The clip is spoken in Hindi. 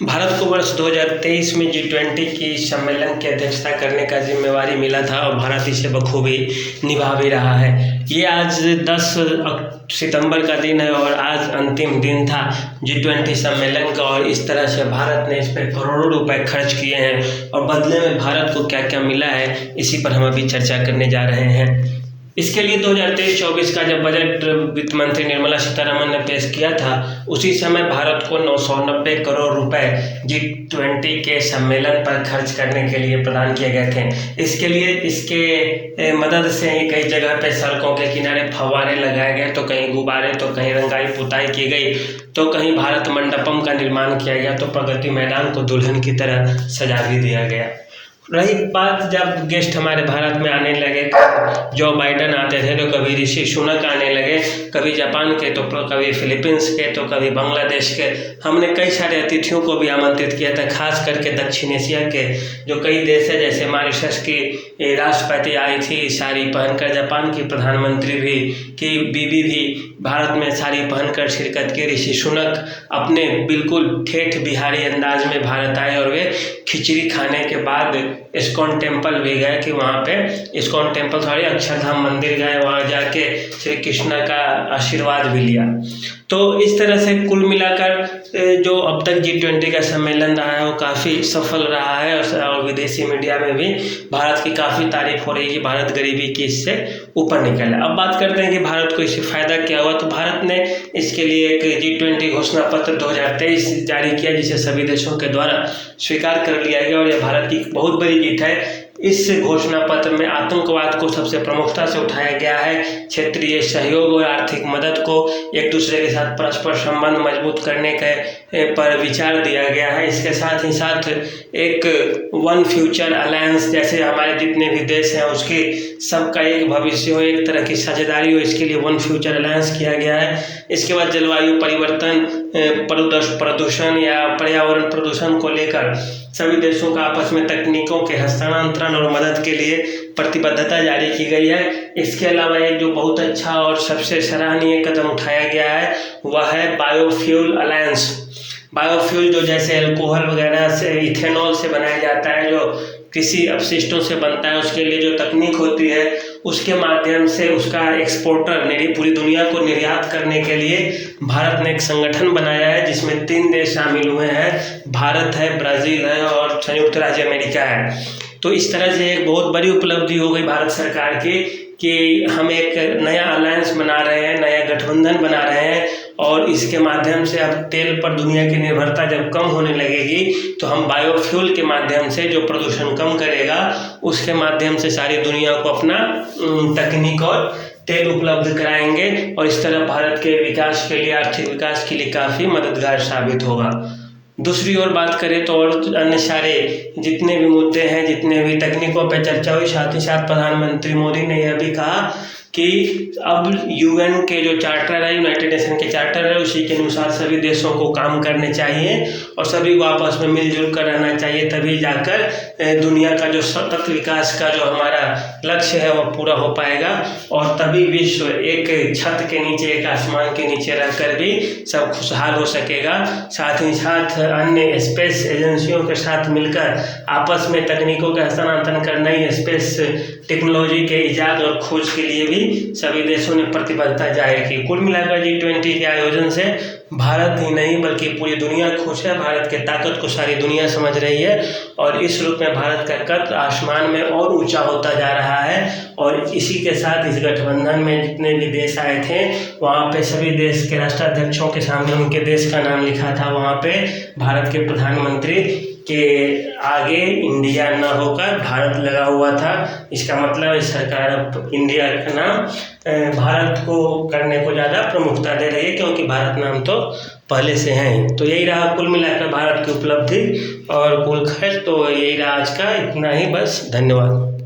भारत को वर्ष 2023 में G20 की सम्मेलन की अध्यक्षता करने का जिम्मेवारी मिला था और भारत इसे बखूबी निभा भी रहा है। ये आज 10 सितंबर का दिन है और आज अंतिम दिन था G20 सम्मेलन का और इस तरह से भारत ने इस पर करोड़ों रुपए खर्च किए हैं और बदले में भारत को क्या क्या मिला है, इसी पर हम अभी चर्चा करने जा रहे हैं। इसके लिए 2023-24 का जब बजट वित्त मंत्री निर्मला सीतारमण ने पेश किया था, उसी समय भारत को 990 करोड़ रुपए G20 के सम्मेलन पर खर्च करने के लिए प्रदान किए गए थे। इसके लिए इसके मदद से ही कई जगह पे सड़कों के किनारे फव्वारे लगाए गए, तो कहीं गुब्बारे, तो कहीं रंगाई पुताई की गई, तो कहीं भारत मंडपम का निर्माण किया गया, तो प्रगति मैदान को दुल्हन की तरह सजा भी दिया गया। रही बात जब गेस्ट हमारे भारत में आने लगे, जो बाइडेन आते थे तो कभी ऋषि सुनक आने लगे, कभी जापान के, तो कभी फिलीपींस के, तो कभी बांग्लादेश के। हमने कई सारे अतिथियों को भी आमंत्रित किया था, खास करके दक्षिण एशिया के जो कई देश है, जैसे मॉरिशस की राष्ट्रपति आई थी साड़ी पहनकर, जापान की प्रधानमंत्री भी की बीवी भी भारत में साड़ी पहनकर शिरकत की। ऋषि सुनक अपने बिल्कुल ठेठ बिहारी अंदाज में भारत आए और वे खिचड़ी खाने के बाद इस्कॉन टेम्पल भी गए, कि वहाँ पे इस्कॉन टेम्पल सॉरी अक्षरधाम मंदिर गए, वहाँ जाके श्री कृष्ण का आशीर्वाद भी लिया। तो इस तरह से कुल मिलाकर जो अब तक G20 का सम्मेलन रहा है वो काफ़ी सफल रहा है और विदेशी मीडिया में भी भारत की काफ़ी तारीफ हो रही है कि भारत गरीबी की इससे ऊपर निकला। अब बात करते हैं कि भारत को इससे फ़ायदा क्या हुआ। तो भारत ने इसके लिए एक G20 घोषणा पत्र 2023 जारी किया, जिसे सभी देशों के द्वारा स्वीकार कर लिया गया और यह भारत की बहुत बड़ी जीत है। इस घोषणा पत्र में आतंकवाद को सबसे प्रमुखता से उठाया गया है, क्षेत्रीय सहयोग और आर्थिक मदद को, एक दूसरे के साथ परस्पर संबंध मजबूत करने के पर विचार दिया गया है। इसके साथ ही साथ एक वन फ्यूचर अलायंस, जैसे हमारे जितने भी देश हैं उसके सबका एक भविष्य हो, एक तरह की साझेदारी हो, इसके लिए वन फ्यूचर अलायंस किया गया है। इसके बाद जलवायु परिवर्तन, प्रदूषण या पर्यावरण प्रदूषण को लेकर सभी देशों का आपस में तकनीकों के हस्तांतरण और मदद के लिए प्रतिबद्धता जारी की गई है। इसके अलावा एक जो बहुत अच्छा और सबसे सराहनीय कदम उठाया गया है वह है बायोफ्यूल अलायंस। बायोफ्यूल जो जैसे अल्कोहल वगैरह से, इथेनॉल से बनाया जाता है, जो कृषि अपशिष्टों से बनता है, उसके लिए जो तकनीक होती है उसके माध्यम से उसका एक्सपोर्टर पूरी दुनिया को निर्यात करने के लिए भारत ने एक संगठन बनाया है, जिसमें 3 देश शामिल हुए हैं, भारत है, ब्राज़ील है और संयुक्त राज्य अमेरिका है। तो इस तरह से एक बहुत बड़ी उपलब्धि हो गई भारत सरकार की कि हम एक नया अलायंस बना रहे हैं, नया गठबंधन बना रहे हैं और इसके माध्यम से अब तेल पर दुनिया की निर्भरता जब कम होने लगेगी तो हम बायोफ्यूल के माध्यम से, जो प्रदूषण कम करेगा, उसके माध्यम से सारी दुनिया को अपना तकनीक और तेल उपलब्ध कराएंगे और इस तरह भारत के विकास के लिए, आर्थिक विकास के लिए काफ़ी मददगार साबित होगा। दूसरी ओर बात करें तो और अन्य सारे जितने भी मुद्दे हैं, जितने भी तकनीकों पर चर्चा हुई, साथ ही साथ प्रधानमंत्री मोदी ने यह भी कहा कि अब यूएन के जो चार्टर है, यूनाइटेड नेशन के चार्टर है, उसी के अनुसार सभी देशों को काम करने चाहिए और सभी को आपस में मिलजुल कर रहना चाहिए, तभी जाकर दुनिया का जो सतत विकास का जो हमारा लक्ष्य है वह पूरा हो पाएगा और तभी विश्व एक छत के नीचे, एक आसमान के नीचे रहकर भी सब खुशहाल हो सकेगा। साथ ही साथ अन्य स्पेस एजेंसियों के साथ मिलकर आपस में तकनीकों का हस्तांतरण कर नई स्पेस टेक्नोलॉजी के इजाद और खोज के लिए भी सभी देशों ने प्रतिबद्धता जाहिर की। कुल मिलाकर G20 के आयोजन से भारत ही नहीं बल्कि पूरी दुनिया खुश है। भारत के ताकत को सारी दुनिया समझ रही है और इस रूप में भारत का कद आसमान में और ऊंचा होता जा रहा है और इसी के साथ इस गठबंधन में जितने भी देश आए थे वहाँ पे सभी देश के राष्ट्राध्यक्षों के सामने उनके देश का नाम लिखा था। वहाँ पे भारत के प्रधानमंत्री के आगे इंडिया न होकर भारत लगा हुआ था। इसका मतलब है सरकार अब इंडिया का नाम भारत को करने को ज़्यादा प्रमुखता दे रही है, क्योंकि भारत नाम तो पहले से है। तो यही रहा कुल मिलाकर भारत की उपलब्धि और कुल खर्च। तो यही रहा आज का, इतना ही बस, धन्यवाद।